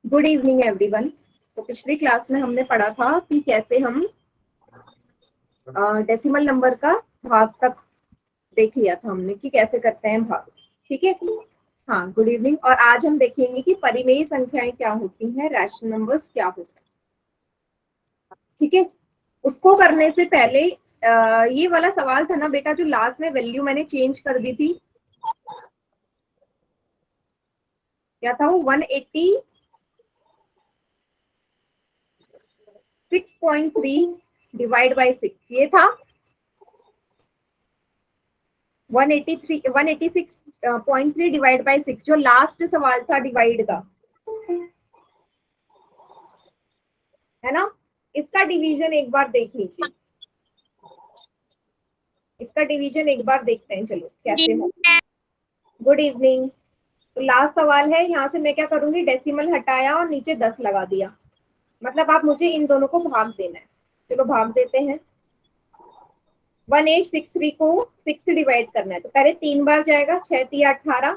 Good evening everyone. तो पिछली class में हमने पढ़ा था कि कैसे हम डेसिमल नंबर का भाग तक देख लिया था हमने कि कैसे करते हैं भाग। ठीक है। हाँ, गुड इवनिंग। और आज हम देखेंगे कि परिमेय संख्याएं क्या होती हैं, रैशनल नंबर्स क्या होते हैं। ठीक है। उसको करने से पहले ये वाला सवाल था ना बेटा, जो लास्ट में वैल्यू मैंने चेंज कर दी थी, क्या था वो? 186.3 डिवाइड बाई 6 ये था। 186.3 डिवाइड बाई 6 जो लास्ट सवाल था डिवाइड का, है ना। इसका डिवीजन एक बार देख लीजिए, इसका डिवीजन एक बार देखते हैं, चलो कैसे हो। Good evening. तो लास्ट सवाल है, यहाँ से मैं क्या करूंगी, डेसिमल हटाया और नीचे 10 लगा दिया। मतलब आप मुझे इन दोनों को भाग देना है। चलो भाग देते हैं। 1863 को 6 से डिवाइड करना है, तो पहले 3 बार जाएगा, 6 तिया 18,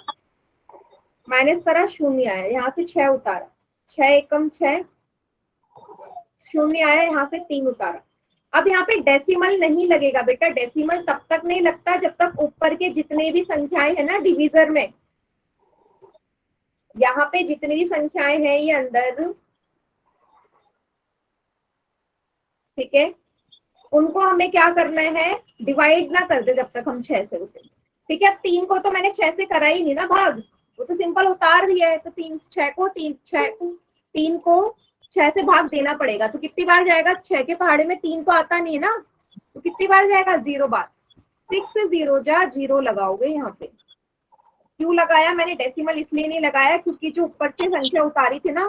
माइनस करा, शून्य आया, यहाँ से 6 उतारा, 6 एकम 6, शून्य आया, यहाँ से 3 उतारा। अब यहाँ पे डेसिमल नहीं लगेगा बेटा, डेसिमल तब तक नहीं लगता जब तक ऊपर के जितने भी संख्याएं है ना डिवीजर में, यहाँ पे जितनी भी संख्याएं हैं ये अंदर, ठीक है, उनको हमें क्या करना है, डिवाइड ना कर दे जब तक हम 6 से उसे। ठीक है। अब 3 को तो मैंने 6 से करा ही नहीं ना भाग, वो तो सिंपल उतार दिया है, तो 3 को 6 से भाग देना पड़ेगा। तो कितनी बार जाएगा, 6 के पहाड़े में 3 तो आता नहीं है ना, तो कितनी बार जाएगा, 0 बार। 6 0 जा 0 लगाओगे यहाँ पे। क्यों लगाया मैंने डेसिमल, इसलिए नहीं लगाया क्योंकि जो ऊपर से संख्या उतारी थी ना,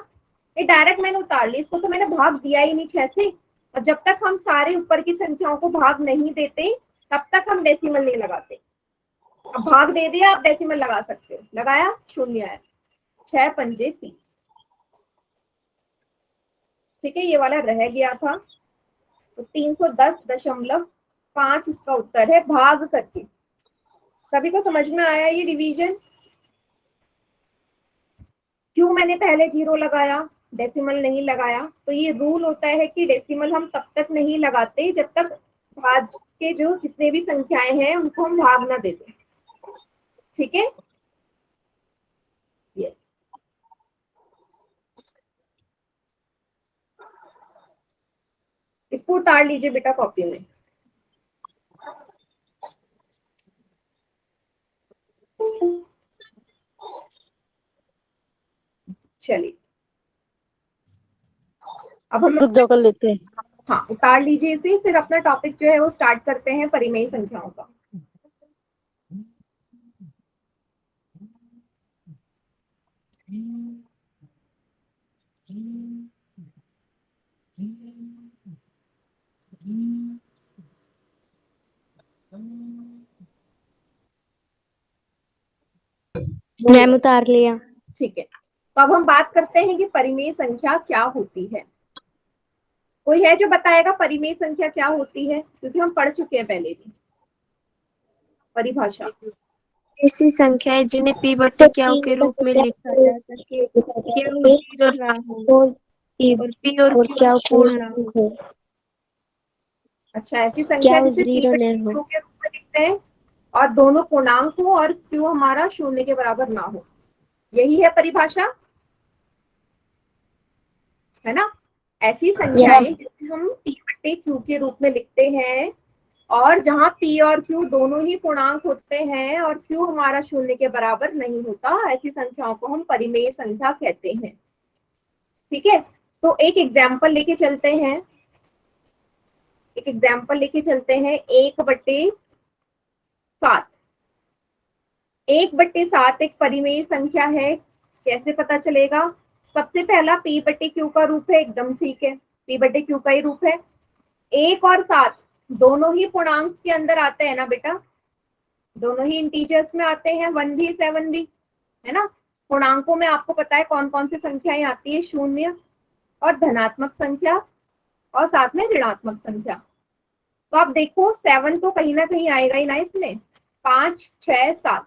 ये डायरेक्ट मैंने उतार ली, इसको तो मैंने भाग दिया ही नहीं 6 से। और जब तक हम सारे ऊपर की संख्याओं को भाग नहीं देते तब तक हम डेसिमल नहीं लगाते। अब भाग दे दिया, आप डेसिमल लगा सकते हो। लगाया, शून्य आया, 6 पंजे 30। ठीक है, ये वाला रह गया था, तो 310.5 इसका उत्तर है भाग करके। सभी को समझ में आया ये डिवीजन? क्यों मैंने पहले 0 लगाया, डेसिमल नहीं लगाया? तो ये रूल होता है कि डेसिमल हम तब तक नहीं लगाते जब तक भाग के जो जितने भी संख्याएं हैं उनको हम भाग ना देते। ठीक है। यस। इसको उतार लीजिए बेटा कॉपी में। चलिए अब हम कर लेते हैं। हाँ, उतार लीजिए इसे, फिर अपना टॉपिक जो है वो स्टार्ट करते हैं परिमेय संख्याओं का। मैम उतार लिया। ठीक है, तो अब हम बात करते हैं कि परिमेय संख्या क्या होती है। कोई है जो बताएगा परिमेय संख्या क्या होती है, क्योंकि हम पढ़ चुके हैं पहले भी परिभाषा। ऐसी संख्याएं जिन्हें p बटे क्यू के रूप में लिखा जा सके, क्यू जीरो ना हो और p और क्यू पूर्ण ना हो। अच्छा, ऐसी संख्या जिसे p बटे क्यू के रूप में लिखते हैं और दोनों पूर्णांक हो और क्यू हमारा शून्य के बराबर ना हो, यही है परिभाषा, है ना। ऐसी संख्याएं जिसे हम p बटे क्यू के रूप में लिखते हैं और जहां p और q दोनों ही पूर्णांक होते हैं और q हमारा शून्य के बराबर नहीं होता, ऐसी संख्याओं को हम परिमेय संख्या कहते हैं। ठीक है, तो एक एग्जाम्पल लेके चलते हैं, एक एग्जाम्पल लेके चलते हैं। 1/7, 1/7 एक परिमेय संख्या है। कैसे पता चलेगा? सबसे पहला p बटे क्यू का रूप है, एकदम ठीक है, p बटे क्यू का ही रूप है। 1 और 7 दोनों ही पूर्णांक के अंदर आते हैं ना बेटा, दोनों ही इंटीजर्स में आते हैं, 1 भी 7 भी, है ना। पूर्णांकों में आपको पता है कौन कौन सी संख्याएं आती है, शून्य और धनात्मक संख्या और साथ में ऋणात्मक संख्या। तो आप देखो 7 तो कहीं ना कहीं आएगा ही ना इसमें, 5 6 7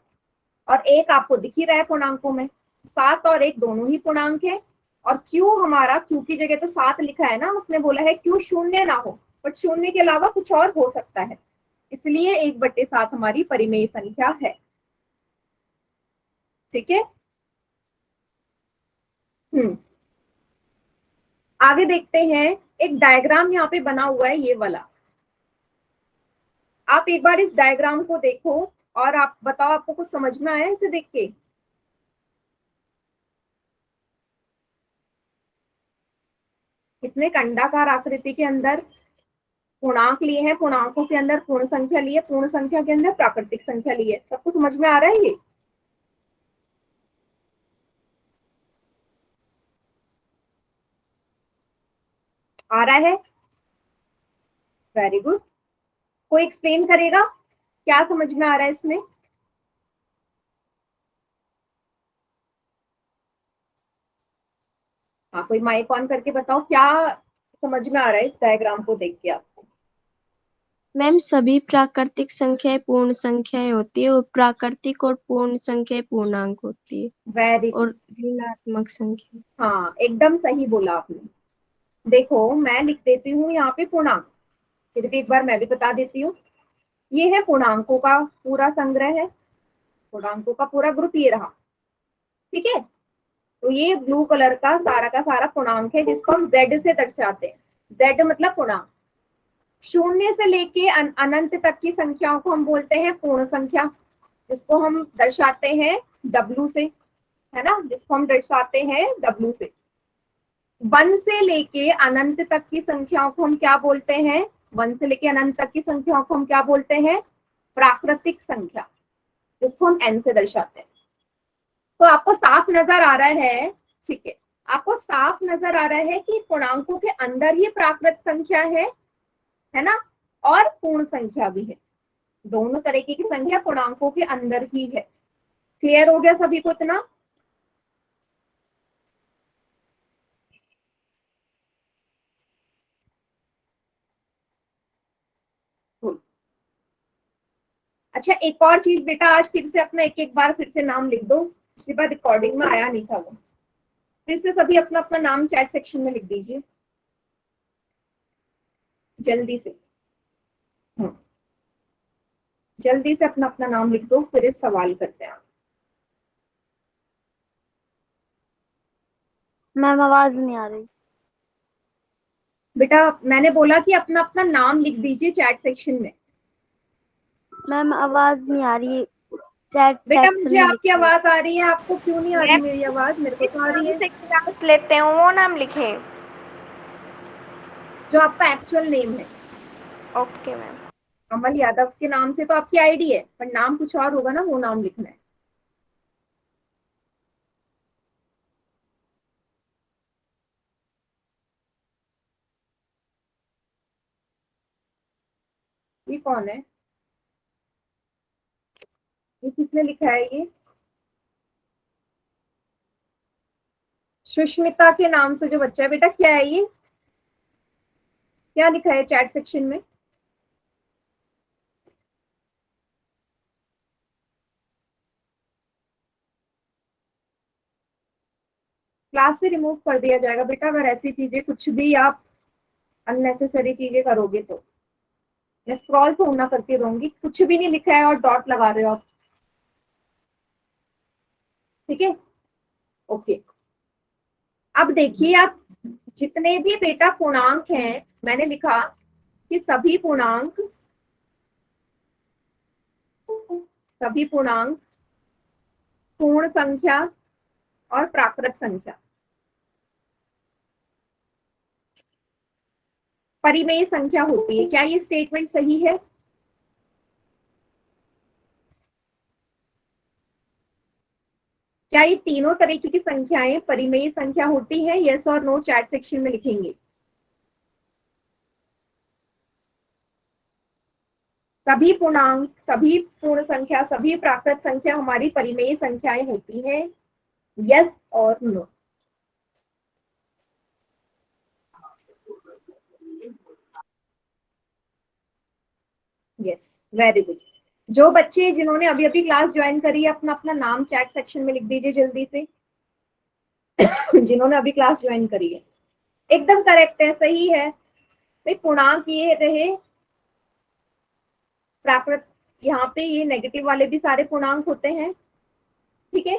और 1 आपको दिख ही रहा है पूर्णांकों में, 7 और 1 दोनों ही पूर्णांक है और Q हमारा, Q की जगह तो 7 लिखा है ना, उसने बोला है Q शून्य ना हो, बट शून्य के अलावा कुछ और हो सकता है, इसलिए 1/7 हमारी परिमेय संख्या है। ठीक है। आगे देखते हैं, एक डायग्राम यहाँ पे बना हुआ है ये वाला। आप एक बार इस डायग्राम को देखो और आप बताओ आपको कुछ समझ में आया इसे देख के। इसने अंडाकार आकृति के अंदर पूर्णांक लिए हैं, पूर्णांकों के अंदर पूर्ण संख्या ली है, पूर्ण संख्या के अंदर प्राकृतिक संख्या ली है। सबको समझ में आ रहा है ये? आ रहा है? Very good. कोई एक्सप्लेन करेगा क्या समझ में आ रहा है इसमें? हाँ, कोई माइक ऑन करके बताओ क्या समझ में आ रहा है इस डायग्राम को देख के आपको। मैम सभी प्राकृतिक संख्याएं पूर्ण संख्याएं होती है और प्राकृतिक और पूर्ण संख्याएं पूर्णांक होती है वेरी और गुड। ऋणात्मक संख्या। हाँ, एकदम सही बोला आपने। देखो मैं लिख देती हूँ यहाँ पे पूर्णांक, फिर भी एक बार मैं भी बता देती हूँ। ये है पूर्णांकों का पूरा संग्रह है, पूर्णांकों का पूरा ग्रुप ये रहा। ठीक है, तो ये ब्लू कलर का सारा पूर्णांक है जिसको हम Z से दर्शाते हैं। Z मतलब पूर्णांक। शून्य से लेके अनंत तक की संख्याओं को हम बोलते हैं पूर्ण संख्या, जिसको हम दर्शाते हैं W से, है ना, जिसको हम दर्शाते हैं W से। 1 से लेके अनंत तक की संख्याओं को हम क्या बोलते हैं? 1 से लेके अनंत तक की संख्याओं को हम क्या बोलते हैं? प्राकृतिक संख्या, जिसको हम N से दर्शाते हैं। तो आपको साफ नजर आ रहा है, ठीक है, आपको साफ नजर आ रहा है कि पूर्णांकों के अंदर ही प्राकृत संख्या है ना, और पूर्ण संख्या भी है। दोनों तरीके की संख्या पूर्णांकों के अंदर ही है। क्लियर हो गया सभी को इतना? अच्छा, एक और चीज बेटा, आज फिर से अपना एक एक बार फिर से नाम लिख दो, पिछली बार रिकॉर्डिंग में आया नहीं था वो। फिर से सभी अपना अपना नाम चैट सेक्शन में लिख दीजिए जल्दी से। जल्दी से अपना अपना नाम लिख दो, फिर इस सवाल करते हैं। मैम आवाज नहीं आ रही। बेटा मैंने बोला कि अपना अपना नाम लिख दीजिए चैट सेक्शन में। मैम आवाज नहीं आ रही, चैट बेटा सेक्शन मुझे में आपकी लिखिए। आवाज आ रही है, आपको क्यों नहीं आ रही मेरी आवाज? मेरे को तो आ रही है। से क्लास लेते हैं वो नाम लिखे। जो आपका एक्चुअल नेम है। Okay ma'am. कमल यादव के नाम से तो आपकी आईडी है, पर नाम कुछ और होगा ना, वो नाम लिखना है। ये कौन है? ये किसने लिखा है ये? सुष्मिता के नाम से जो बच्चा है, बेटा क्या है ये? क्या लिखा है चैट सेक्शन में? क्लास से रिमूव कर दिया जाएगा बेटा अगर ऐसी चीजें कुछ भी आप अननेसेसरी चीजें करोगे तो। मैं स्क्रॉल तो ना करती रहूंगी, कुछ भी नहीं लिखा है और डॉट लगा रहे हो आप। ठीक है, ओके। अब देखिए आप, जितने भी बेटा पूर्णांक हैं, मैंने लिखा कि सभी पूर्णांक पूर्ण संख्या और प्राकृत संख्या परिमेय संख्या होती है। क्या ये स्टेटमेंट सही है? क्या ये तीनों तरीके की संख्याएं परिमेय संख्या होती है? यस और नो चैट सेक्शन में लिखेंगे। सभी पूर्णांक, सभी पूर्ण संख्या, सभी प्राकृत संख्या हमारी परिमेय संख्याएं होती हैं। यस और नो। Yes, very good. जो बच्चे जिन्होंने अभी अभी क्लास ज्वाइन करी है, अपना अपना नाम चैट सेक्शन में लिख दीजिए जल्दी से। जिन्होंने अभी क्लास ज्वाइन करी है। एकदम करेक्ट है, सही है भाई। पूर्णांक ये रहे प्राकृत, यहाँ पे ये नेगेटिव वाले भी सारे पूर्णांक होते हैं, ठीक है।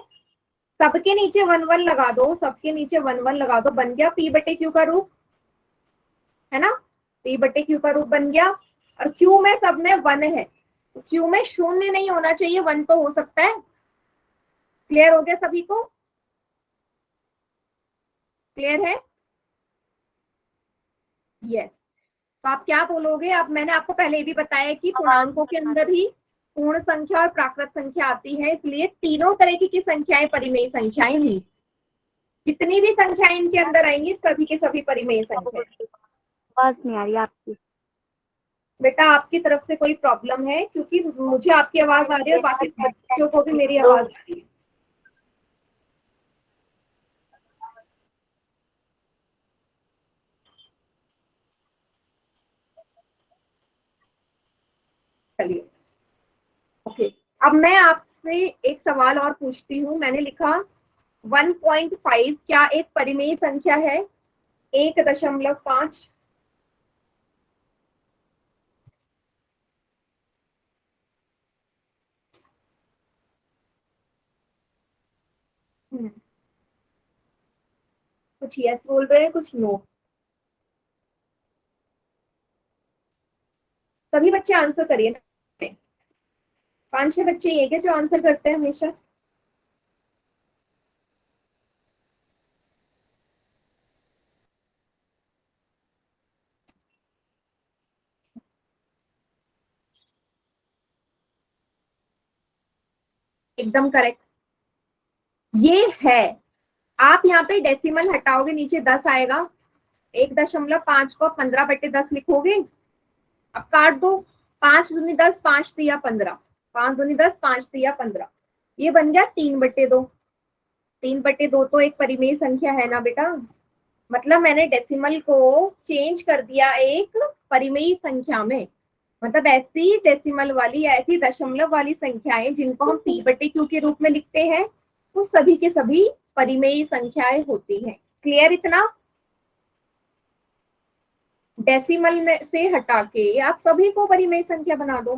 सबके नीचे 1 1 लगा दो, सबके नीचे 1 1 लगा दो, बन गया P बटे Q का रूप, है ना। P बटे Q का रूप बन गया। और Q में सब में 1 है, तो Q में शून्य नहीं होना चाहिए, 1 तो हो सकता है। क्लियर हो गया सभी को? क्लियर है? यस। तो आप क्या बोलोगे? अब मैंने आपको पहले भी बताया कि पूर्णांकों के अंदर ही पूर्ण संख्या और प्राकृत संख्या आती है, इसलिए तीनों तरह की संख्याएं परिमेय संख्याएं ही, जितनी भी संख्याएं इनके अंदर आएंगी सभी के सभी परिमेय संख्या। आवाज नहीं आ रही आपकी। बेटा आपकी तरफ से कोई प्रॉब्लम है? क्योंकि मुझे आपकी आवाज आ रही है और बाकी बच्चों को भी मेरी आवाज आ रही है। चलिए ओके। अब मैं आपसे एक सवाल और पूछती हूँ। मैंने लिखा 1.5 क्या एक परिमेय संख्या है? 1.5। कुछ यस बोल रहे हैं, कुछ नो। सभी बच्चे आंसर करिए ना। 5-6 बच्चे ये के जो आंसर करते हैं हमेशा। एकदम करेक्ट ये है। आप यहाँ पे डेसिमल हटाओगे, नीचे 10 आएगा। 1.5 को 15/10 लिखोगे। अब काट दो। 5 दूनी 10, 5 तिया 15, 5 दूनी 10, 5 तिया 15। ये बन गया 3/2। 3/2 तो एक परिमेय संख्या है ना बेटा। मतलब मैंने डेसिमल को चेंज कर दिया एक परिमेय संख्या में। मतलब ऐसी डेसिमल वाली, ऐसी दशमलव वाली संख्याएं जिनको हम P बटे Q के रूप में लिखते हैं, वो सभी के सभी परिमेय संख्याएं होती हैं। क्लियर इतना? डेसिमल में से हटा के आप सभी को परिमेय संख्या बना दो,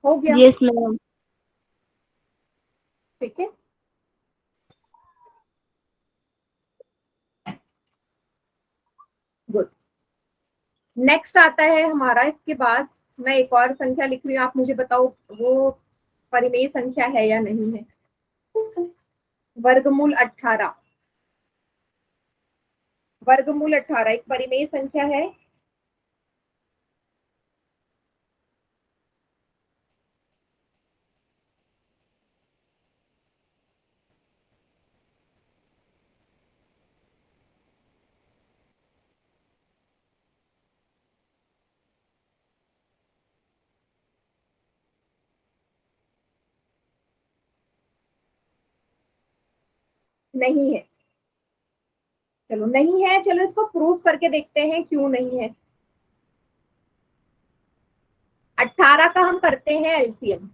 हो गया। Yes ma'am. ठीक है, गुड। नेक्स्ट आता है हमारा, इसके बाद मैं एक और संख्या लिख रही हूँ, आप मुझे बताओ वो परिमेय संख्या है या नहीं है। वर्गमूल 18। वर्गमूल 18 एक परिमेय संख्या है? नहीं है। चलो नहीं है, चलो इसको प्रूफ करके देखते हैं क्यों नहीं है। 18 का हम करते हैं एलसीएम।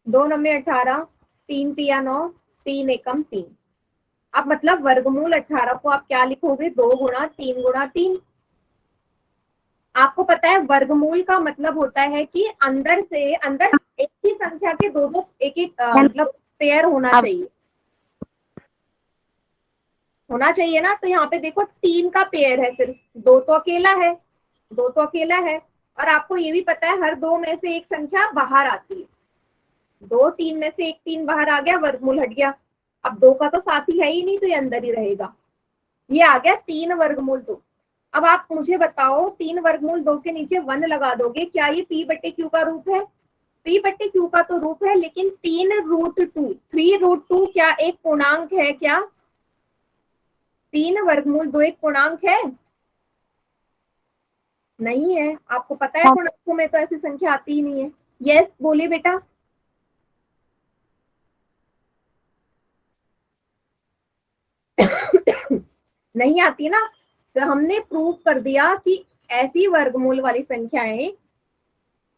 2 9 18, 3 तिया 9, 3 एकम 3। अब मतलब वर्गमूल 18 को आप क्या लिखोगे? 2 गुणा 3 गुणा 3। आपको पता है वर्गमूल का मतलब होता है कि अंदर से अंदर एक ही संख्या के दो दो एक एक मतलब पेयर होना चाहिए, होना चाहिए ना। तो यहाँ पे देखो 3 का पेयर है, सिर्फ 2 तो अकेला है, 2 तो अकेला है। और आपको ये भी पता है हर 2 में से एक संख्या बाहर आती है। 2 3 में से एक 3 बाहर आ गया, वर्गमूल हट गया। अब 2 का तो साथी है ही नहीं, तो ये अंदर ही रहेगा। ये आ गया 3 वर्गमूल 2। अब आप मुझे बताओ 3 वर्गमूल 2 के नीचे 1 लगा दोगे, क्या ये P बटे Q का रूप है? P बटे Q का तो रूप है, लेकिन 3√2 3√2 क्या एक पूर्णांक है क्या? 3 वर्गमूल 2 एक पूर्णांक है? नहीं है। आपको पता है पूर्णांकों में तो ऐसी संख्या आती ही नहीं है। यस बोलिए बेटा। नहीं आती ना। तो हमने प्रूव कर दिया कि ऐसी वर्गमूल वाली संख्याएं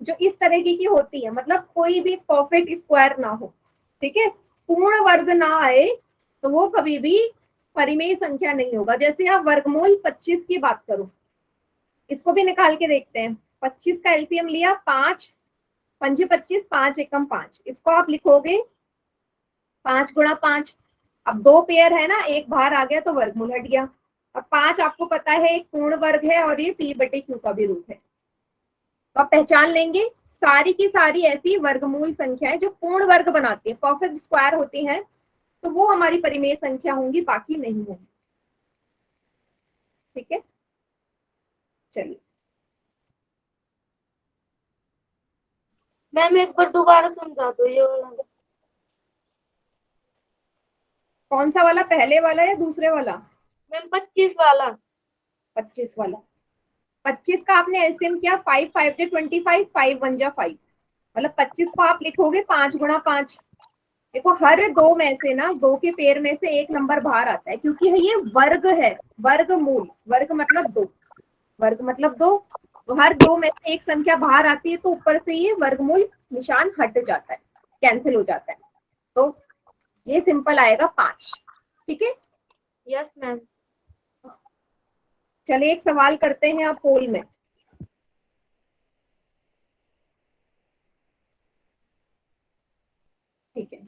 जो इस तरह की होती है, मतलब कोई भी परफेक्ट स्क्वायर ना हो, ठीक है, पूर्ण वर्ग ना आए, तो वो कभी भी परिमेय संख्या नहीं होगा। जैसे आप वर्गमूल 25 की बात करो, इसको भी निकाल के देखते हैं। 25 का एलसीएम लिया 5 पंजे 25, 5 एकम 5, इसको आप लिखोगे 5 गुणा 5। अब दो पेयर है ना, एक बाहर आ गया तो वर्गमूल हट गया। अब 5 आपको पता है एक पूर्ण वर्ग है और ये पी बटे क्यू का भी रूप है। तो आप पहचान लेंगे सारी की सारी ऐसी वर्गमूल संख्याएं जो पूर्ण वर्ग बनाती है, परफेक्ट स्क्वायर होती हैं, तो वो हमारी परिमेय संख्या होंगी, बाकी नहीं होंगी। ठीक है, चलिए। मैम एक बार दोबारा समझा दो ये वाला। कौन सा वाला, पहले वाला या दूसरे वाला? मैम 25 वाला। 25 वाला। 25 का आपने एलसीएम किया 5 5 से 25, 5 1 जा 5, मतलब 25 को आप लिखोगे 5 गुणा 5। देखो हर दो में से ना, दो के पेयर में से एक नंबर बाहर आता है, क्योंकि ये वर्ग है, वर्गमूल, वर्ग मतलब दो, वर्ग मतलब दो, तो हर दो में से एक संख्या बाहर आती है, तो ऊपर से ये वर्गमूल निशान हट जाता है, कैंसिल हो जाता है, तो ये सिंपल आएगा 5। ठीक है, यस मैम। चलिए एक सवाल करते हैं आप पोल में। ठीक है,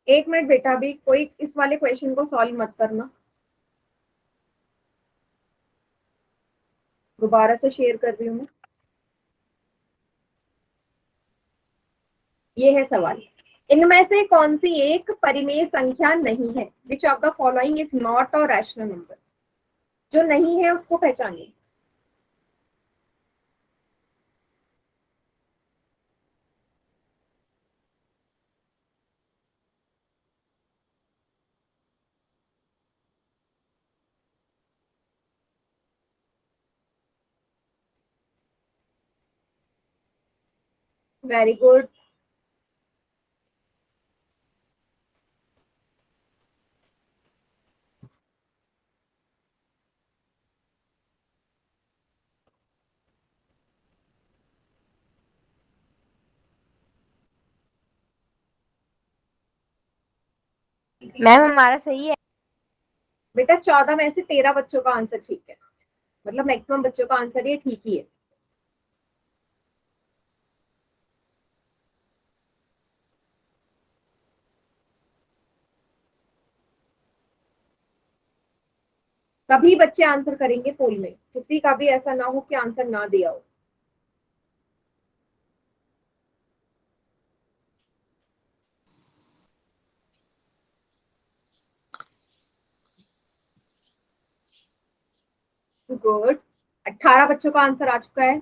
एक मिनट बेटा, अभी कोई इस वाले क्वेश्चन को सॉल्व मत करना, दोबारा से शेयर कर रही हूँ मैं। ये है सवाल, इनमें से कौन सी एक परिमेय संख्या नहीं है? Which of the following is not a rational number? जो नहीं है उसको पहचानिए। Very good. मैम हमारा सही है। बेटा 14 में से 13 बच्चों का आंसर ठीक है, मतलब मैक्सिमम बच्चों का आंसर ये ठीक ही है। सभी बच्चे आंसर करेंगे पोल में, किसी का भी ऐसा ना हो कि आंसर ना दिया हो। गुड, 18 बच्चों का आंसर आ चुका है।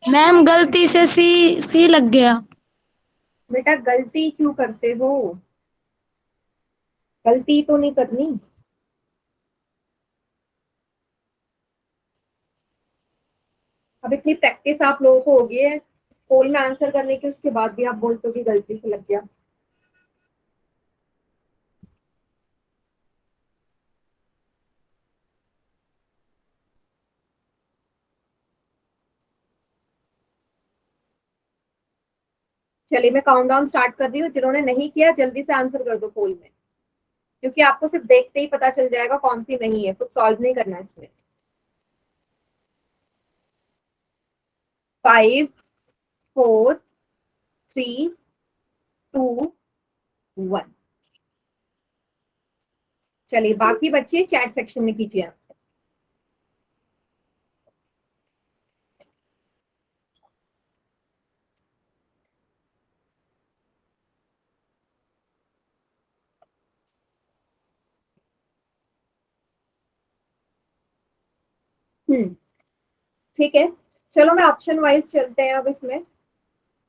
मैम गलती से सी सी लग गया। बेटा गलती क्यों करते हो, गलती तो नहीं करनी। अब इतनी प्रैक्टिस आप लोगों को हो गई है पोल में आंसर करने की, उसके बाद भी आप बोलते हो कि गलती से लग गया। चलिए मैं काउंटडाउन स्टार्ट कर रही हूँ, जिन्होंने नहीं किया जल्दी से आंसर कर दो पोल में, क्योंकि आपको सिर्फ देखते ही पता चल जाएगा कौन सी नहीं है, कुछ सॉल्व नहीं करना है इसमें। 5 4 3 2 1। चलिए बाकी बच्चे चैट सेक्शन में कीजिए आंसर। ठीक है, चलो मैं ऑप्शन वाइज चलते हैं। अब इसमें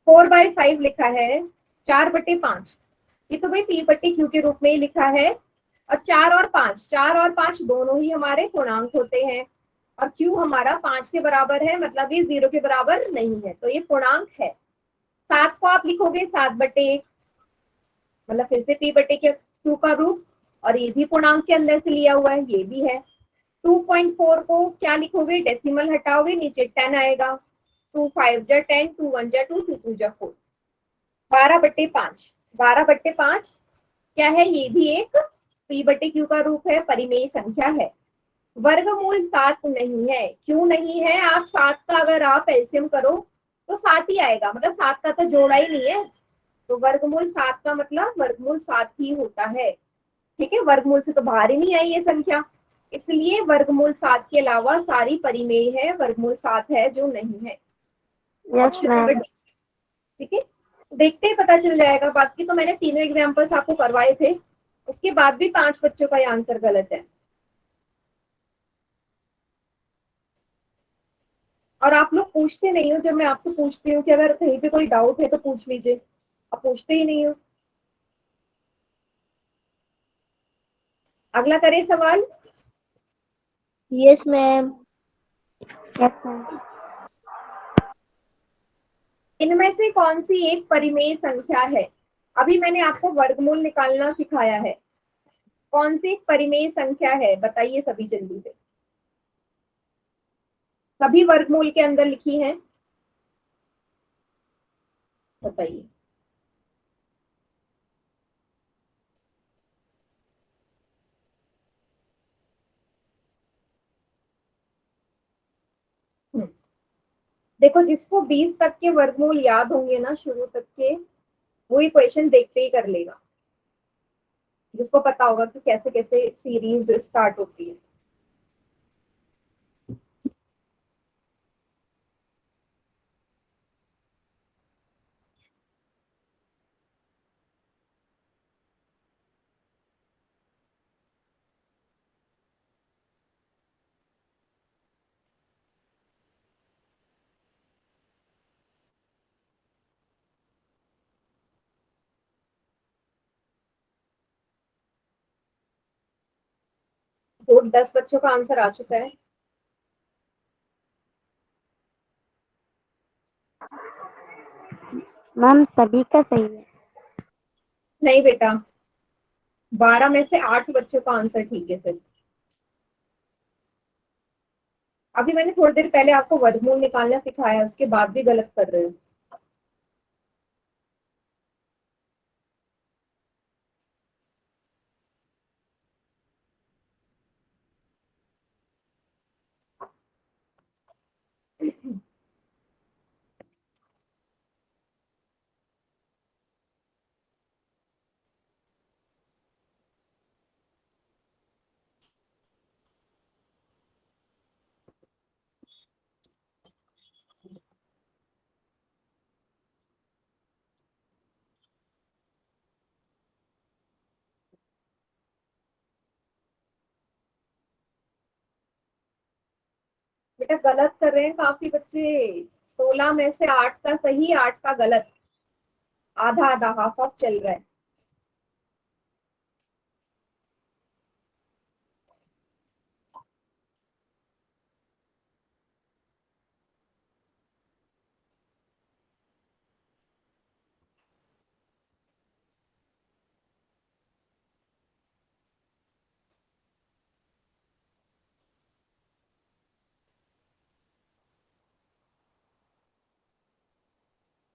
4/5 लिखा है, 4/5, ये तो भाई पी बटे क्यू के रूप में ही लिखा है, और 4 और 5 दोनों ही हमारे पूर्णांक होते हैं, और Q हमारा 5 के बराबर है, मतलब ये 0 के बराबर नहीं है, तो ये पूर्णांक है। 7 को आप लिखोगे 7/1, मतलब फिर से P/Q का रूप, और ये भी पूर्णांक के अंदर से लिया हुआ है, ये भी है। 2.4 को क्या लिखोगे, डेसिमल हटाओगे, नीचे 10 आएगा। 2 5 जा 10, 2 1 जा 2, 2 2 जा 4। 12/5, 12/5 क्या है, ये भी एक P/Q का रूप है, परिमेय संख्या है। वर्गमूल 7 नहीं है, क्यों नहीं है? आप 7 का अगर आप एलसीएम करो तो 7 ही आएगा, मतलब 7 का तो जोड़ा ही नहीं है, तो वर्गमूल 7 का मतलब वर्गमूल 7 ही होता है। ठीक है, वर्गमूल से तो बाहर ही नहीं आई ये संख्या, इसलिए वर्गमूल 7 के अलावा सारी परिमेय है, वर्गमूल 7 है जो नहीं है। Yes ma'am. ठीक है, देखते ही पता चल जाएगा। बाकी तो मैंने तीनों एग्जाम्पल्स आपको करवाए थे, उसके बाद भी 5 बच्चों का ये आंसर गलत है। और आप लोग पूछते नहीं हो, जब मैं आपसे पूछती हूँ कि अगर कहीं पे कोई डाउट है तो पूछ लीजिए, आप पूछते ही नहीं हो। अगला करें सवाल। Yes ma'am. Yes ma'am. इनमें से कौन सी एक परिमेय संख्या है? अभी मैंने आपको वर्गमूल निकालना सिखाया है, कौन सी एक परिमेय संख्या है बताइए सभी जल्दी से। सभी वर्गमूल के अंदर लिखी है, बताइए। देखो, जिसको 20 तक के वर्गमूल याद होंगे ना शुरू तक के, वो इक्वेशन देखते ही कर लेगा, जिसको पता होगा कि कैसे कैसे सीरीज स्टार्ट होती है। तो 10 बच्चों का आंसर आ चुका है। मैम सभी का सही है। नहीं बेटा, 12 में से 8 बच्चों का आंसर ठीक है सिर्फ। अभी मैंने थोड़ी देर पहले आपको वर्गमूल निकालना सिखाया, उसके बाद भी गलत कर रहे हो। बेटा गलत कर रहे हैं काफी बच्चे, 16 में से 8 का सही, 8 का गलत, आधा आधा हाफ हाफ चल रहा है।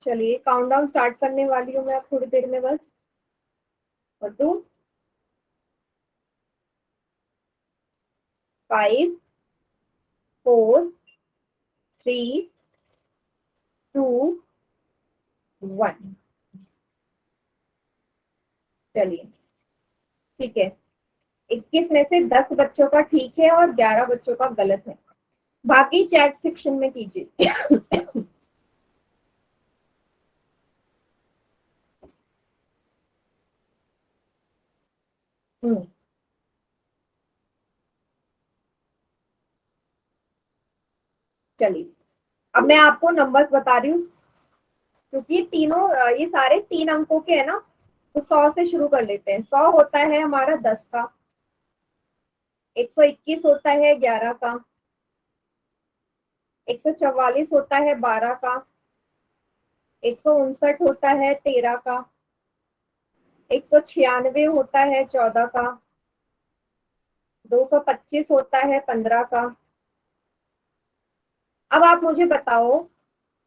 चलिए काउंटडाउन स्टार्ट करने वाली हूँ मैं अब थोड़ी देर में बस। और 2 5 4 3 2 1। चलिए ठीक है, 21 में से 10 बच्चों का ठीक है और 11 बच्चों का गलत है। बाकी चैट सेक्शन में कीजिए। हम्म, चलिए अब मैं आपको नंबर्स बता रही हूँ, क्योंकि तीनों ये सारे 3 अंकों के है ना, तो 100 से शुरू कर लेते हैं। 100 होता है हमारा 10 का, 121 होता है 11 का, 144 होता है 12 का, 159 होता है 13 का, 196 होता है 14 का, 225 होता है 15 का। अब आप मुझे बताओ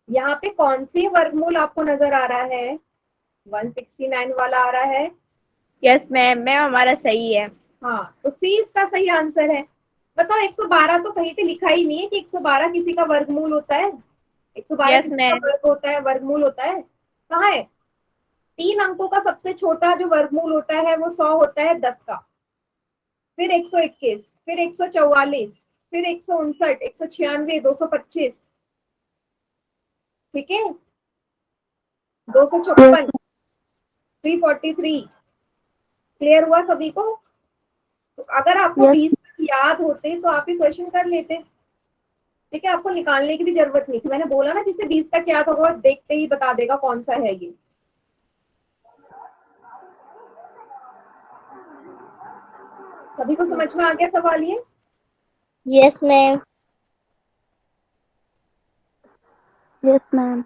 यहाँ पे कौन सी वर्गमूल आपको नजर आ रहा है? 169 वाला आ रहा है। यस मैम, मैम हमारा सही है। हाँ, तो सी इसका सही आंसर है। बताओ 112 तो कहीं पे लिखा ही नहीं है कि 112 किसी का वर्गमूल होता है। 112 यस किसी का मैम। वर्ग होता है, वर्गमूल होता है? कहाँ है? 3 अंकों का सबसे छोटा जो वर्गमूल होता है वो 100 होता है 10 का, फिर 121, फिर 144, फिर 159, 196, 225, ठीक है, 256, 343। क्लियर हुआ सभी को? तो अगर आपको Yes. 20 याद होते तो आप ही क्वेश्चन कर लेते। ठीक है, आपको निकालने की भी जरूरत नहीं थी। मैंने बोला ना जिसे 20 तक याद होगा देखते ही बता देगा कौन सा है ये। सभी को समझ में आ गया सवाल ये? Yes, ma'am. Yes, ma'am.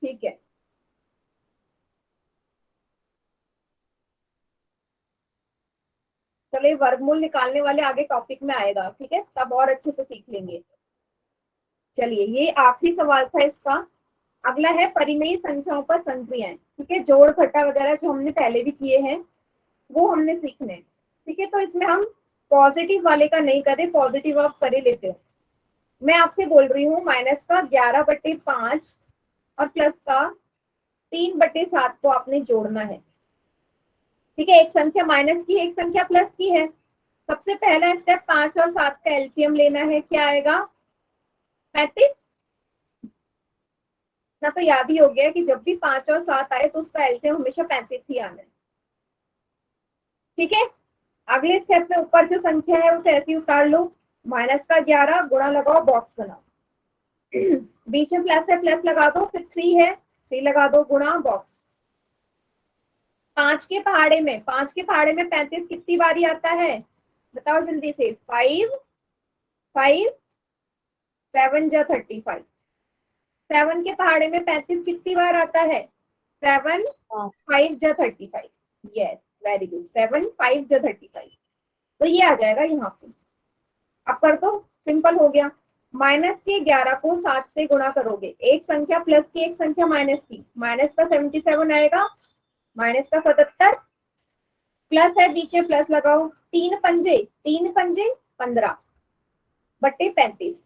ठीक है, चलिए वर्गमूल निकालने वाले आगे टॉपिक में आएगा, ठीक है, तब और अच्छे से सीख लेंगे। चलिए ये आखिरी सवाल था इसका। अगला है परिमेय संख्याओं पर संक्रियाएं। ठीक है, जोड़ घटा वगैरह जो हमने पहले भी किए हैं वो हमने सीखने। ठीक है, तो इसमें हम पॉजिटिव वाले का नहीं करें, पॉजिटिव आप कर ही लेते हो। मैं आपसे बोल रही हूँ माइनस का 11/5 और प्लस का 3/7 को आपने जोड़ना है। ठीक है, एक संख्या माइनस की, एक संख्या प्लस की है। सबसे पहला स्टेप 5 और 7 का एलसीएम लेना है। क्या आएगा? 35 ना। तो याद ही हो गया कि जब भी 5 और 7 आए तो उसका एलसीएम हमेशा 35 ही आना है। ठीक है, अगले स्टेप में ऊपर जो संख्या है उसे ऐसे ही उतार लो। माइनस का 11 गुणा लगाओ, बॉक्स बनाओ। बीच में प्लस है, प्लस लगा दो, फिर 3 है, 3 लगा दो, गुणा, बॉक्स। 5 के पहाड़े में 35 कितनी बारी आता है? बताओ जल्दी से। 5 5 7 जा 35। 7 के पहाड़े में 35 कितनी बार आता है? 7 5 जा 35। Yes, very good. 7 5 जा 35, तो ये आ जाएगा यहाँ पे। अब कर दो, सिंपल हो गया। माइनस के 11 को 7 से गुणा करोगे, एक संख्या प्लस की, एक संख्या माइनस की। माइनस का 77 आएगा, माइनस का 77, प्लस है बीच में, प्लस लगाओ। 3 पंजे 15/35।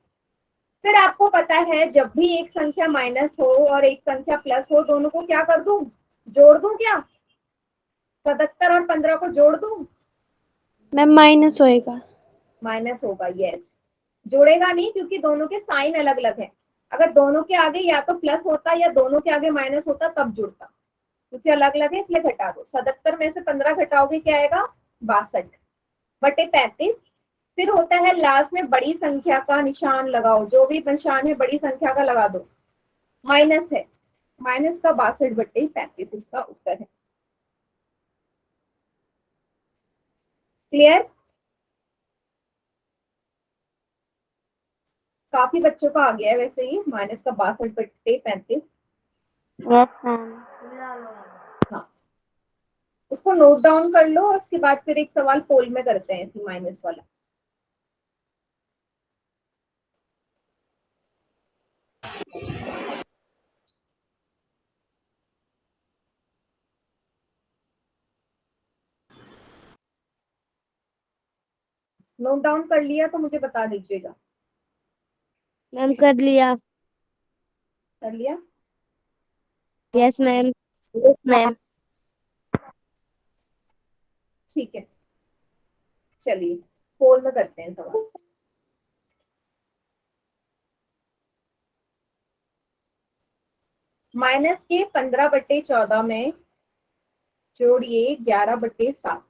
फिर आपको पता है जब भी एक संख्या माइनस हो और एक संख्या प्लस हो, दोनों को क्या कर दूं? जोड़ दूं क्या? 77 और 15 को जोड़ दूं? मैम माइनस होएगा। माइनस होगा, यस। जोड़ेगा नहीं क्योंकि दोनों के साइन अलग अलग है। अगर दोनों के आगे या तो प्लस होता या दोनों के आगे माइनस होता तब जुड़ता, क्योंकि अलग अलग है इसलिए घटा दो। 77 में से 15 घटाओगे क्या आएगा? 62/35। फिर होता है लास्ट में बड़ी संख्या का निशान लगाओ, जो भी निशान है बड़ी संख्या का लगा दो। माइनस है, माइनस का 62/35 इसका उत्तर है। क्लियर? काफी बच्चों का आ गया है वैसे ही माइनस का 62/35। Yes, ma'am. हाँ, उसको नोट डाउन कर लो और उसके बाद फिर एक सवाल पोल में करते हैं इसी माइनस वाला। नोट डाउन कर लिया तो मुझे बता दीजिएगा। मैम कर लिया। कर लिया? Yes, ma'am. Yes, ma'am. ठीक है, चलिए पोल में करते हैं सवाल। माइनस के 15/14 में जोड़िए 11/7।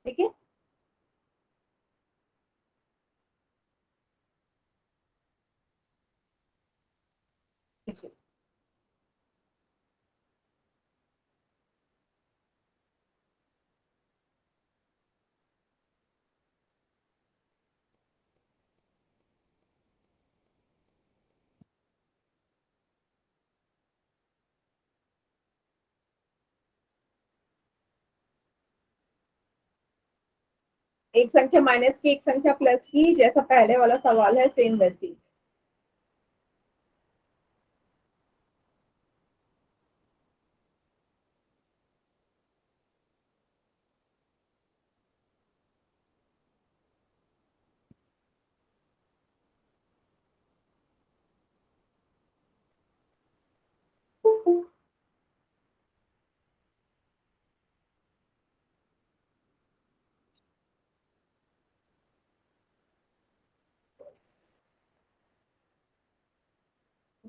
ठीक है, एक्सपोनेंशियल। एक संख्या माइनस की, एक संख्या प्लस की, जैसा पहले वाला सवाल है सेम वैसी।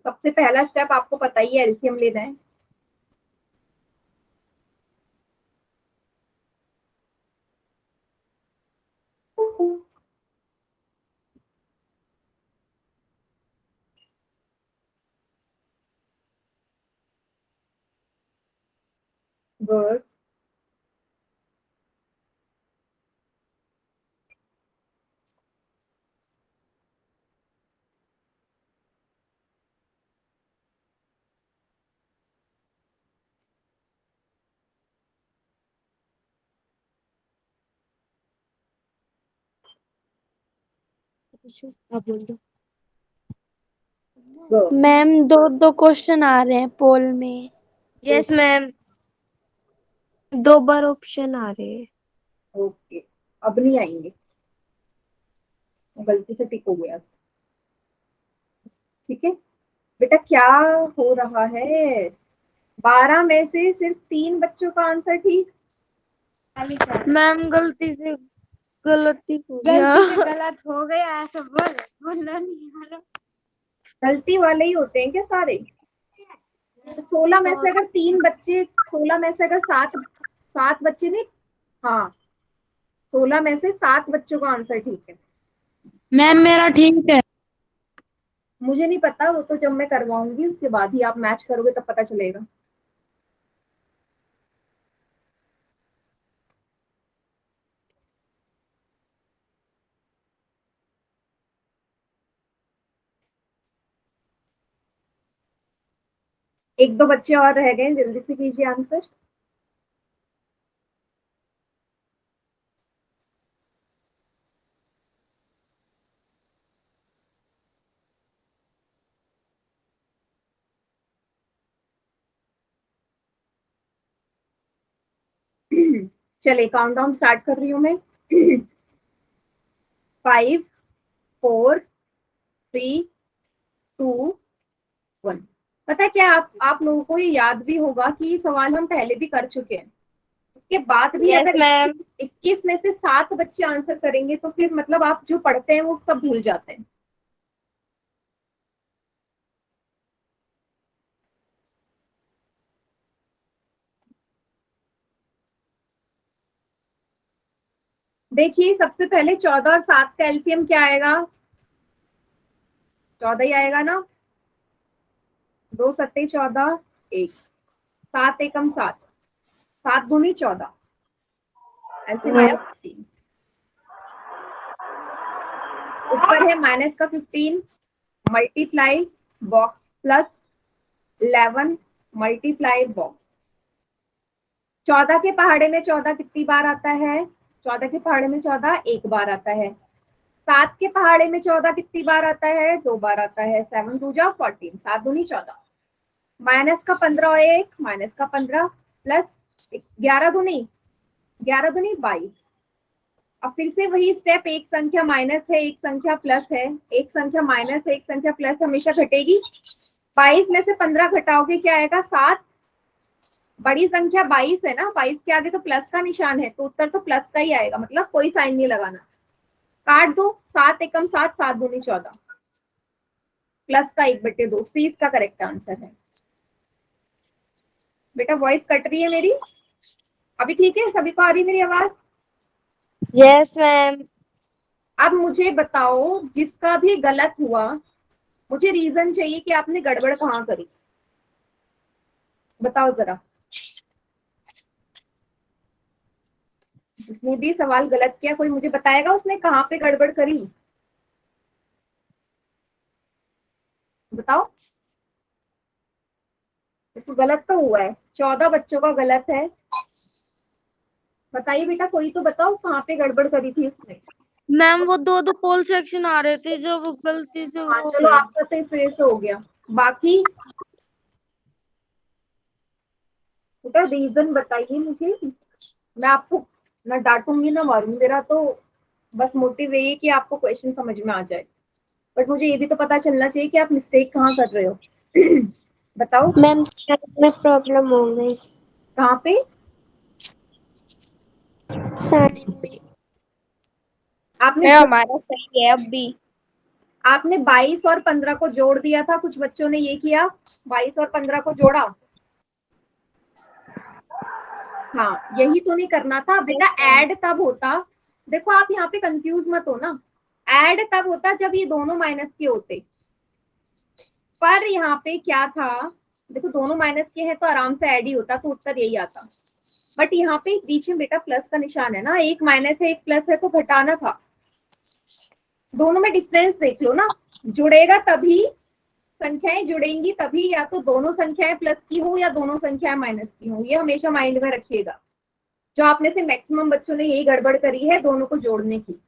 सबसे पहला स्टेप आपको पता ही है, एलसीएम लेना है। गुड। आप बोल दो। गुड। मैम दो दो क्वेश्चन आ रहे हैं पोल में। यस मैम, 2 बार ऑप्शन आ रहे हैं। ओके, अब नहीं आएंगे, गलती से टिक हो गया। ठीक है बेटा, क्या हो रहा है? 12 में से सिर्फ 3 बच्चों का आंसर ठीक। मैम गलती हो गया। गलत हो गया, ऐसा बोलना नहीं आ रहा। गलती वाले ही होते हैं क्या सारे? 16 में से अगर 3 बच्चे, 16 में से अगर 7 बच्चे नहीं, हाँ 16 में से 7 बच्चों का आंसर ठीक है। मैम मेरा ठीक है। मुझे नहीं पता, वो तो जब मैं करवाऊंगी उसके बाद ही आप मैच करोगे तब पता चलेगा। एक दो बच्चे और रह गए, जल्दी से कीजिए आंसर। चले काउंटडाउन स्टार्ट कर रही हूँ मैं। 5 4 3 2 1। पता है क्या, आप लोगों को ये याद भी होगा कि ये सवाल हम पहले भी कर चुके हैं। उसके बाद भी यस अगर मैम। 21 में से 7 बच्चे आंसर करेंगे तो फिर मतलब आप जो पढ़ते हैं वो सब भूल जाते हैं। देखिए सबसे पहले 14 और 7 का एलसीएम क्या आएगा? 14 ही आएगा ना। 2 सत्ते 14, 1 7 एकम 7, 7 दूनी 14, एलसीएम आया 15। ऊपर है माइनस का 15 multiply box plus 11 multiply box. 14 के पहाड़े में 14 कितनी बार आता है? 14 के पहाड़े में 14 एक बार आता है। 7 के पहाड़े में 14 कितनी बार आता है? 2 बार आता है। 7 2 जा 14, 7 दूनी 14। माइनस का 15 और 1 माइनस का 15 प्लस 11 दूनी 22। अब फिर से वही स्टेप, एक संख्या माइनस है एक संख्या प्लस है, एक संख्या माइनस है एक संख्या प्लस हमेशा घटेगी। 22 में से 15 घटाओगे क्या आएगा? 7। बड़ी संख्या 22 है ना, 22 के आगे तो प्लस का निशान है तो उत्तर तो प्लस का ही आएगा, मतलब कोई साइन नहीं लगाना। काट दो, 7 एकम 7, 7 दूनी 14, प्लस का 1/2। सी इसका करेक्ट आंसर है। बेटा वॉइस कट रही है मेरी अभी? ठीक है, सभी को आ रही मेरी आवाज? Yes ma'am. अब मुझे बताओ, जिसका भी गलत हुआ मुझे रीजन चाहिए कि आपने गड़बड़ कहाँ करी, बताओ जरा। जिसने भी सवाल गलत किया कोई मुझे बताएगा उसने कहाँ पे गड़बड़ करी, बताओ। तो गलत तो हुआ है, 14 बच्चों का गलत है। बताइए बेटा, कोई तो बताओ कहाँ पे गड़बड़ करी थी उसने। मैम वो दो दो पोल सेक्शन आ रहे थे जो वो गलती से हाँ हो चलो, गए। आपका तो इस वजह से हो गया। बाकी बेटा रीजन बताइए मुझे, मैं आपको ना डांटूंगी ना मारूंगी, मेरा तो बस मोटिव यही है कि आपको क्वेश्चन समझ में आ जाए। बट मुझे ये भी तो पता चलना चाहिए कि आप मिस्टेक कहाँ कर रहे हो। बताओ मैम में प्रॉब्लम हो गई। कहाँ पे। साइन में। आपने मैम हमारा सही है अब भी। आपने 22 और 15 को जोड़ दिया था, कुछ बच्चों ने ये किया, 22 और 15 को जोड़ा। हाँ यही तो नहीं करना था बेटा, ऐड तब होता। देखो आप यहाँ पे कंफ्यूज मत हो ना, ऐड तब होता जब ये दोनों माइनस के होते। पर यहाँ पे क्या था, देखो दोनों माइनस के हैं तो आराम से ऐड ही होता, तो उत्तर यही आता। बट यहाँ पे बीच में बेटा प्लस का निशान है ना, एक माइनस है एक प्लस है, तो घटाना था। दोनों में डिफरेंस देख लो ना, जुड़ेगा तभी, संख्याएं जुड़ेंगी तभी, या तो दोनों संख्याएं प्लस की हो या दोनों संख्याएं माइनस की हो, ये हमेशा माइंड में रखिएगा। जो आपने से मैक्सिमम बच्चों ने यही गड़बड़ करी है दोनों को जोड़ने की।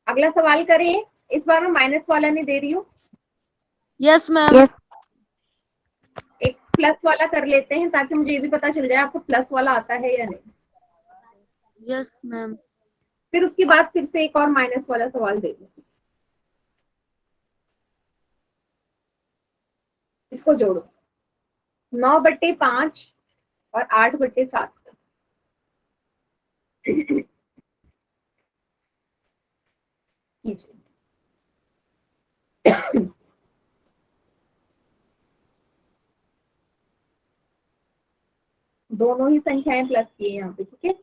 अगला सवाल करें, इस बार मैं माइनस वाला नहीं दे रही हूँ, यस मैम। एक प्लस वाला कर लेते हैं ताकि मुझे ये भी पता चल जाए आपको प्लस वाला आता है या नहीं। Yes ma'am. फिर उसके बाद फिर से एक और माइनस वाला सवाल दे दूँ। इसको जोड़ो, 9/5 और 8/7। कीजिए। दोनों ही संख्याएं प्लस की है यहाँ पे, ठीक है।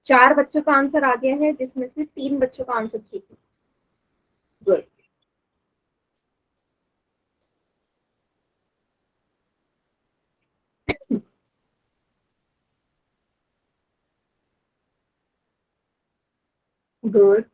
चार बच्चों का आंसर आ गया है, जिसमें से 3 बच्चों का आंसर ठीक है। गुड। गुड।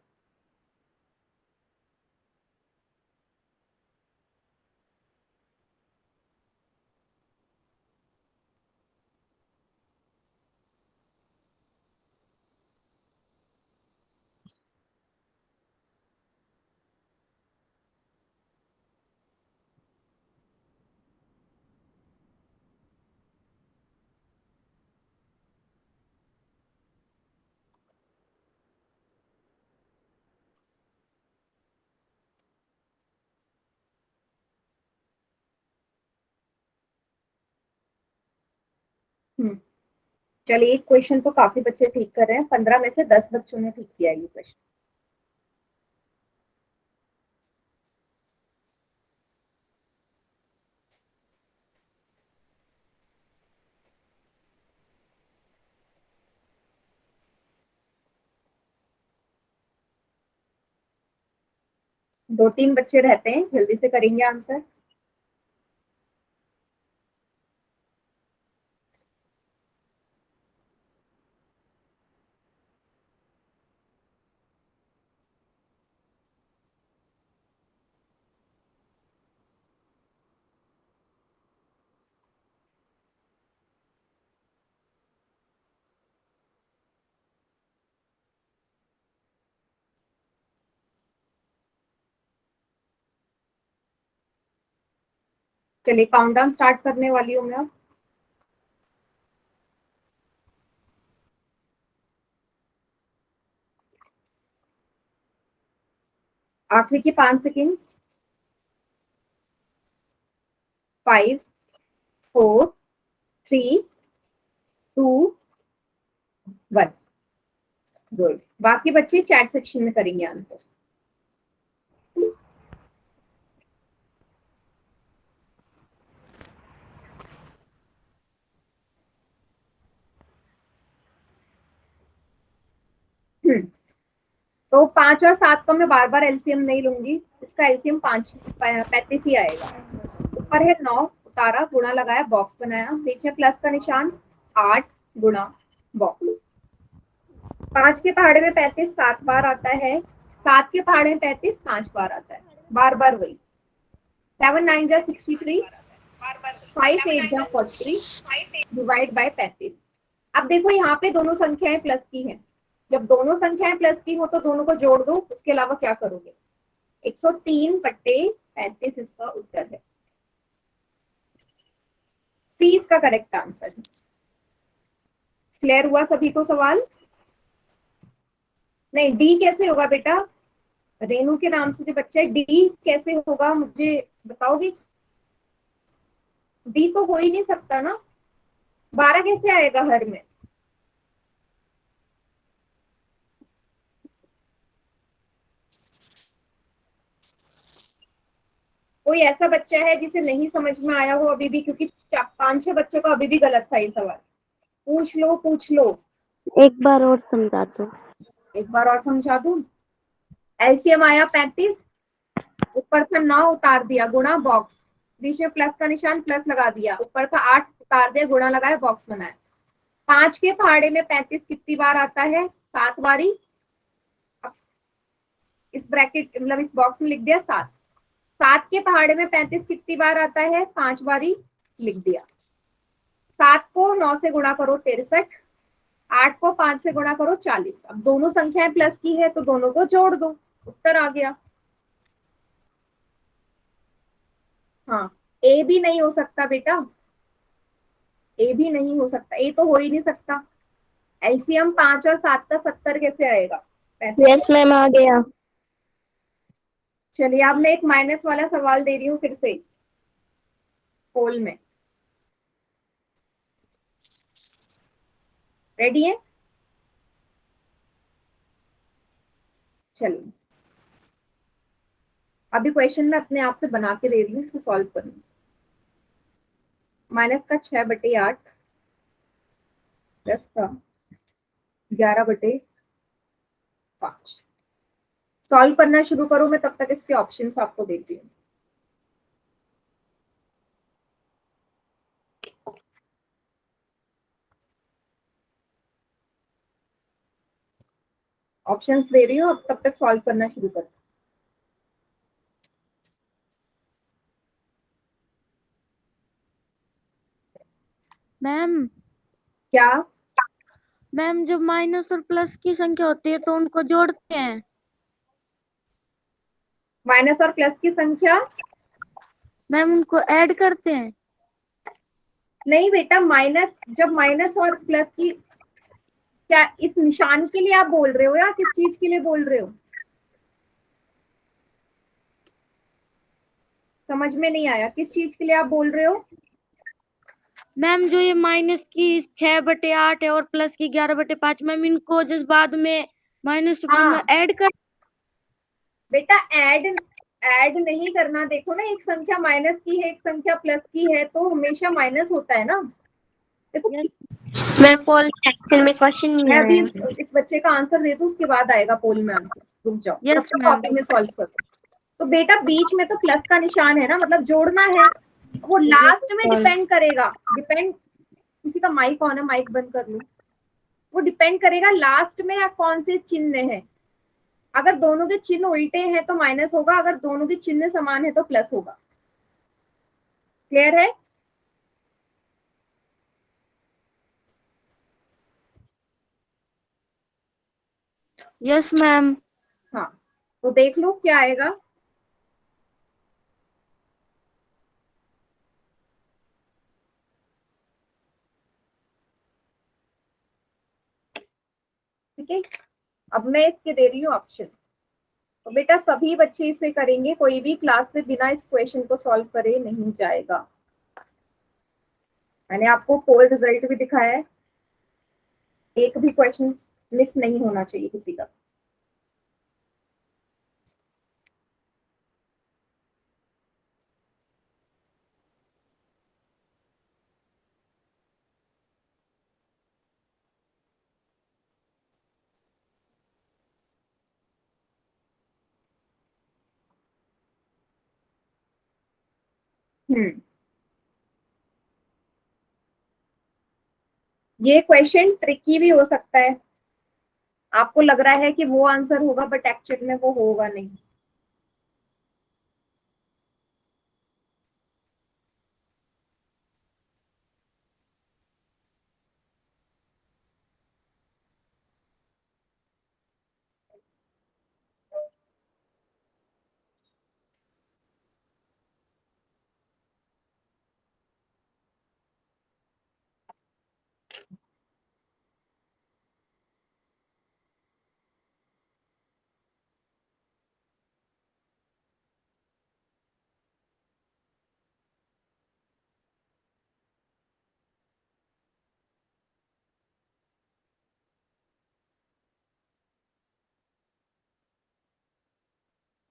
चलिए, एक क्वेश्चन तो काफी बच्चे ठीक कर रहे हैं, 15 में से 10 बच्चों ने ठीक किया ये क्वेश्चन। दो तीन बच्चे रहते हैं, जल्दी से करेंगे आंसर। चलिए काउंटडाउन स्टार्ट करने वाली हूँ मैं अब। आखिरी के 5 सेकेंड। 5, 4, 3, 2, 1। गुड। बाकी बच्चे चैट सेक्शन में करेंगे आंसर। तो 5 और 7 का मैं बार बार एलसीएम नहीं लूंगी, इसका एलसीएम 35 ही आएगा। ऊपर है 9, उतारा, गुणा लगाया, बॉक्स बनाया, नीचे प्लस का निशान, 8 गुणा बॉक्स। 5 के पहाड़े में 35 7 बार आता है, 7 के पहाड़े में 35 5 बार आता है, बार बार वही। 7 9 जा 63, 5 8 जा 43, डिवाइड बाय 35। अब देखो यहाँ पे दोनों संख्याएं प्लस की हैं, जब दोनों संख्याएं प्लस की हो तो दोनों को जोड़ दो, उसके अलावा क्या करोगे? 103/35 इसका उत्तर है। सी इसका करेक्ट आंसर है। क्लियर हुआ सभी को सवाल? नहीं, डी कैसे होगा बेटा? रेनू के नाम से जो बच्चा है, डी कैसे होगा मुझे बताओगी? डी तो हो ही नहीं सकता ना, 12 कैसे आएगा हर में? कोई ऐसा बच्चा है जिसे नहीं समझ में आया हो अभी भी? क्योंकि 5-6 बच्चों का अभी भी गलत था ये सवाल। पूछ लो पूछ लो। एक बार और समझा दो। एक बार और समझा दूं। एलसीएम आया 35, ऊपर था 9 उतार दिया, गुणा बॉक्स, बीच में प्लस का निशान, प्लस लगा दिया, ऊपर था 8 उतार दिया, गुणा लगाया, बॉक्स बनाया। 5 के पहाड़े में 35 कितनी बार आता है? 7 बारी। इस ब्रैकेट मतलब इस बॉक्स में लिख दिया 7। 7 के पहाड़े में 35 कितनी बार आता है? 5 बारी, लिख दिया। 7 को 9 से गुणा करो 63, 8 को 5 से गुणा करो 40। अब दोनों संख्याएं प्लस की है तो दोनों को जोड़ दो, उत्तर आ गया। हाँ, ए भी नहीं हो सकता बेटा, ए भी नहीं हो सकता, ए तो हो ही नहीं सकता। एलसीएम 5 और 7 का 70 कैसे आएगा? यस मैम, आ गया। चलिए अब मैं एक माइनस वाला सवाल दे रही हूँ फिर से पोल में। रेडी है? चलिए अभी क्वेश्चन मैं अपने आप से बना के दे रही हूँ, इसको सॉल्व करूँ। माइनस का 6/8 प्लस का 11/5। सॉल्व करना शुरू करो, मैं तब तक इसके ऑप्शंस आपको देती हूँ। ऑप्शंस दे रही हूँ, अब तब तक सॉल्व करना शुरू करो। मैम क्या? मैम जब माइनस और प्लस की संख्या होती है तो उनको जोड़ते हैं। माइनस और प्लस की संख्या? मैम उनको ऐड करते हैं। नहीं बेटा, माइनस, जब माइनस और प्लस की, क्या इस निशान के लिए आप बोल रहे हो या किस चीज के लिए बोल रहे हो? समझ में नहीं आया, किस चीज के लिए आप बोल रहे हो? मैम जो ये माइनस की 6/8 है और प्लस की 11/5, मैम इनको जिस बाद में माइनस हाँ में ऐड कर। बेटा, ऐड नहीं करना। देखो ना, एक संख्या माइनस की है, एक संख्या प्लस की है, तो हमेशा माइनस होता है ना। देखो मैं पोल सेक्शन में क्वेश्चन नहीं मैं अभी आया। इस बच्चे का आंसर दे दूं, उसके बाद आएगा पोल में आंसर। रुक जाओ, तब यस तक मैम। कॉपी में सॉल्व करो। तो बेटा बीच में तो प्लस का निशान है ना, मतलब जोड़ना है। वो लास्ट में डिपेंड करेगा, किसी का माइक ऑन है, माइक बंद कर लो। वो डिपेंड करेगा लास्ट में या कौन से चिन्ह है। अगर दोनों के चिन्ह उल्टे हैं तो माइनस होगा, अगर दोनों के चिन्ह समान है तो प्लस होगा। क्लियर है? Yes ma'am. हाँ, तो देख लो क्या आएगा। ठीक है, अब मैं इसके दे रही हूँ ऑप्शन। तो बेटा सभी बच्चे इसे करेंगे, कोई भी क्लास से बिना इस क्वेश्चन को सॉल्व करे नहीं जाएगा। मैंने आपको पोल रिजल्ट भी दिखाया है, एक भी क्वेश्चन मिस नहीं होना चाहिए किसी का। ये क्वेश्चन ट्रिकी भी हो सकता है, आपको लग रहा है कि वो आंसर होगा बट एक्चुअल में वो होगा नहीं।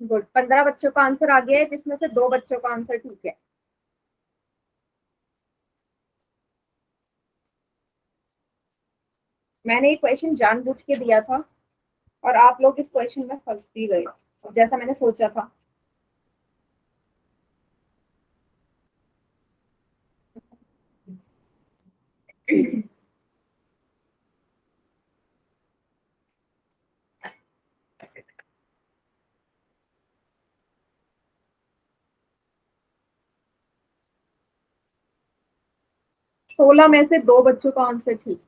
गुड, 15 बच्चों का आंसर आ गया है, जिसमें से 2 बच्चों का आंसर ठीक है। मैंने ये क्वेश्चन जानबूझ के दिया था और आप लोग इस क्वेश्चन में फंस भी गए, जैसा मैंने सोचा था। सोलह में से 2 बच्चों का आंसर ठीक।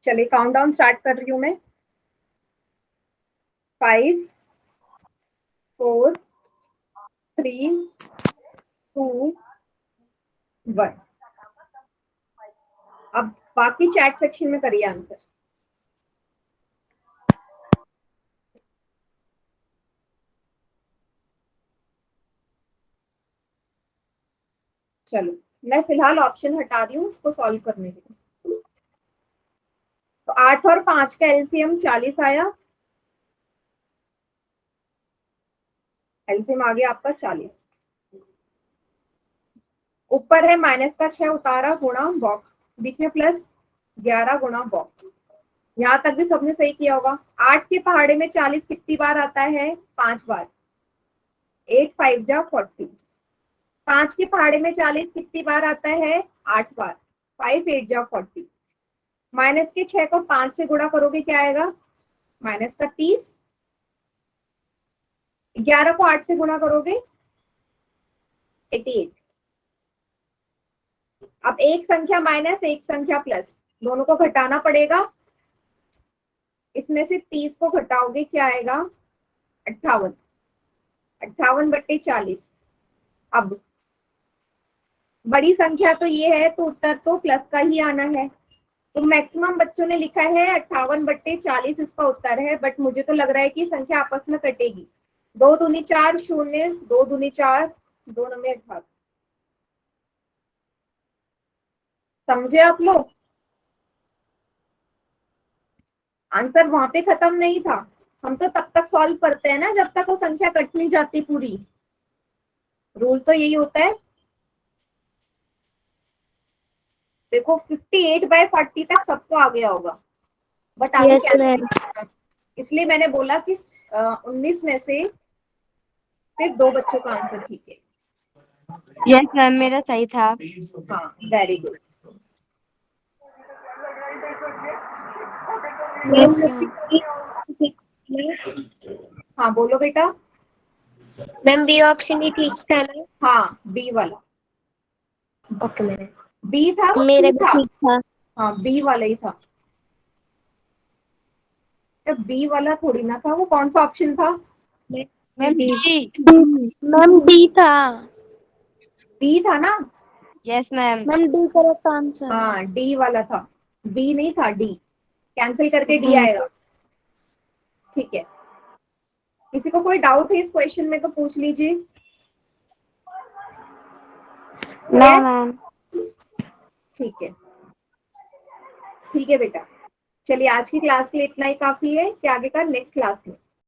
चलिए काउंटडाउन स्टार्ट कर रही हूँ मैं। 5 4 3 2 1। अब बाकी चैट सेक्शन में करिए आंसर। चलो मैं फिलहाल ऑप्शन हटा रही हूँ उसको सॉल्व करने के लिए। तो 8 और 5 का एलसीएम 40 आया, एलसीएम आ गया आपका 40। ऊपर है माइनस का 6 उतारा गुणा बॉक्स, बीच में प्लस 11 गुणा बॉक्स। यहाँ तक भी सबने सही किया होगा। 8 के पहाड़े में 40 कितनी बार आता है? 5 बार। 8 5 जा 40। 5 के पहाड़े में 40 कितनी बार आता है? 8 बार। 5 8 जा 40। माइनस के 6 को 5 से गुणा करोगे क्या आएगा? माइनस का 30। 11 को 8 से गुणा करोगे 88। अब एक संख्या माइनस एक संख्या प्लस, दोनों को घटाना पड़ेगा। इसमें से 30 को घटाओगे क्या आएगा? 58। 58/40। अब बड़ी संख्या तो ये है, तो उत्तर तो प्लस का ही आना है। तो मैक्सिमम बच्चों ने लिखा है 58/40 इसका उत्तर है, बट मुझे तो लग रहा है कि संख्या आपस में कटेगी। 2 दूनी 4 0, 2 दूनी 4, 2 9 18। समझे आप लोग? आंसर वहां पे खत्म नहीं था, हम तो तब तक सॉल्व करते हैं ना जब तक वो संख्या कट नहीं जाती पूरी। रूल तो यही होता है। देखो 58/40 तक सबको आ गया होगा, बट आगे यस मैम। क्या, इसलिए मैंने बोला कि 19 में से सिर्फ 2 बच्चों का आंसर ठीक है। यस मैम, मेरा सही था। हाँ वेरी गुड। Yes ma'am. हाँ बोलो बेटा। मैम बी ऑप्शन ही ठीक था ना? हाँ बी वाला, ओके मैम। बी था मेरा सी भी था। ठीक था। हाँ बी वाला ही था। बी वाला थोड़ी ना था, वो कौन सा ऑप्शन था? Ma'am D. मैम डी था। डी था ना? Yes ma'am. Ma'am D correct answer. हाँ डी वाला था, बी नहीं था, डी। कैंसिल करके डी आएगा। ठीक है, किसी को कोई डाउट है इस क्वेश्चन में तो पूछ लीजिए। No Clear? मैम। ठीक है, ठीक है बेटा। चलिए आज की क्लास के लिए इतना ही काफी है, इससे आगे का नेक्स्ट क्लास में।